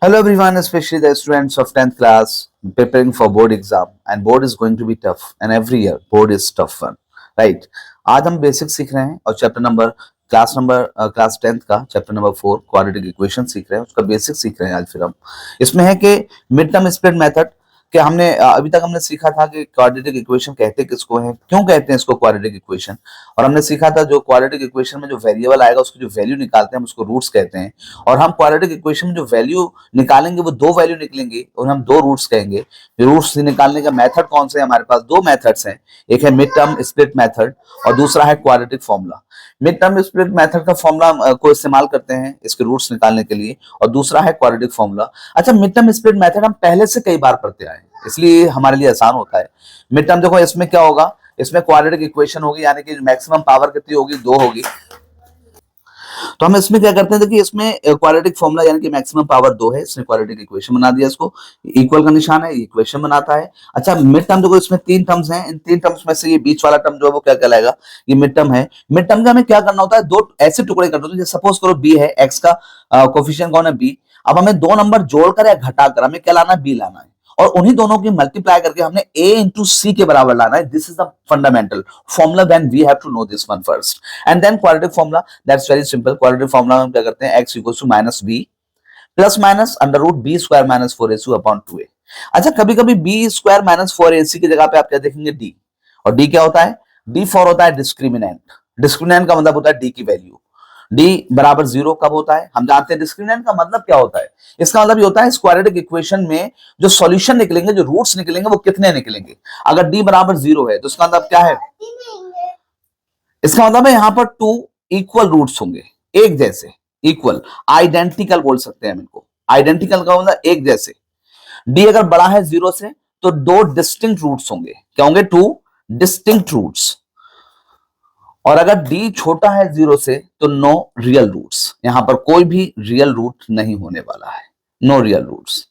Hello everyone, especially the students of 10th class preparing for board exam, and board is going to be tough and every year board is tough one, right? आज हम basic सीख रहे हैं और class 10th का chapter number 4 quadratic equation सीख रहे हैं, उसका बेसिक सीख रहे हैं आज। फिर हम इसमें है कि मिड टर्म स्प्लिट मेथड कि हमने अभी तक हमने सीखा था कि क्वाड्रेटिक इक्वेशन कहते किसको हैं, क्यों कहते हैं इसको क्वाड्रेटिक इक्वेशन। और हमने सीखा था जो क्वाड्रेटिक इक्वेशन में जो वेरिएबल आएगा उसकी जो वैल्यू निकालते हैं हम उसको रूट्स कहते हैं। और हम क्वाड्रेटिक इक्वेशन में जो वैल्यू निकालेंगे वो दो वैल्यू निकलेंगे और हम दो रूट्स कहेंगे। रूट्स निकालने का मेथड कौन से है, हमारे पास दो मेथड्स हैं, एक है मिड टर्म स्प्लिट मेथड और दूसरा है quadratic formula. Mid term split method का फॉर्मूला को इस्तेमाल करते हैं इसके रूट्स निकालने के लिए, और दूसरा है क्वाड्रेटिक फॉर्मूला। अच्छा, मिड टर्म स्प्लिट मेथड हम पहले से कई बार पढ़ते आए इसलिए हमारे लिए आसान होता है। मिड टर्म देखो इसमें क्या होगा, इसमें क्वाड्रेटिक इक्वेशन होगी, यानी कि मैक्सिमम पावर कितनी होगी, 2 होगी। तो हम इसमें क्या करते हैं, देखिए इसमें क्वाड्रेटिक फॉर्मूला यानी कि मैक्सिमम पावर 2 है, इसने क्वाड्रेटिक इक्वेशन बना दिया, इसको इक्वल का निशान है, इक्वेशन बनाता है। अच्छा, मिड टर्म देखो इसमें 3 टर्म्स हैं, इन 3 टर्म्स में से ये बीच वाला टर्म जो है वो क्या कहलाएगा, ये मिड टर्म है। मिड टर्म का हमें क्या करना होता है, दो ऐसे टुकड़े करते हैं, जैसे सपोज करो बी है, एक्स का कोफिशिएंट कौन है, बी। अब हमें 2 नंबर जोड़कर या घटाकर हमें क्या लाना है, बी लाना है, और उन्हीं दोनों की मल्टीप्लाई करके हमने a इंटू सी के बराबर लाना है। This is the fundamental formula, then we have to know this one first and then quadratic formula, that's very simple. Quadratic formula हम क्या करते हैं, x equals to minus B plus minus under root B square minus 4ac upon 2a। अच्छा, कभी कभी B square minus 4ac की जगह पे आप क्या देखेंगे, डी, और डी क्या होता है, डी फॉर होता है डिस्क्रिमिनेंट। डिस्क्रिमिनेंट का मतलब होता है डी की वैल्यू। डी बराबर 0 कब होता है, हम जानते हैं। डिस्क्रिमिनेंट का मतलब क्या होता है, इसका मतलब ये होता है क्वाड्रेटिक इक्वेशन में जो सॉल्यूशन निकलेंगे, जो रूट्स निकलेंगे वो कितने निकलेंगे। अगर डी बराबर 0 है तो इसका मतलब क्या है, इसका मतलब है यहां पर 2 इक्वल रूट्स होंगे, एक जैसे, इक्वल, आइडेंटिकल बोल सकते हैं हम इनको। आइडेंटिकल का मतलब एक जैसे। डी अगर बड़ा है 0 से तो 2 डिस्टिंक्ट रूट्स होंगे, क्या होंगे, 2 डिस्टिंक्ट रूट्स। और अगर d छोटा है 0 से तो नो रियल रूट्स, यहां पर कोई भी रियल रूट नहीं होने वाला है, no real roots.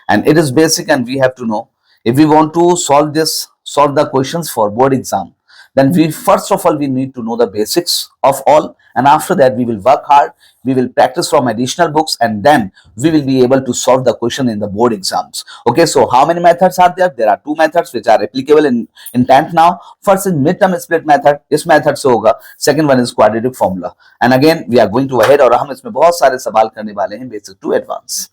And it is basic and we have to know if we want to solve the questions for board exam, then we first of all we need to know the basics of all, and after that we will work hard, we will practice from additional books, and then we will be able to solve the question in the board exams. Okay, so how many methods are there? There are 2 methods which are applicable in 10th now. First is midterm split method, इस method से होगा। Second one is quadratic formula, and again we are going to ahead और हम इसमें बहुत सारे सवाल करने वाले हैं, basic to advanced।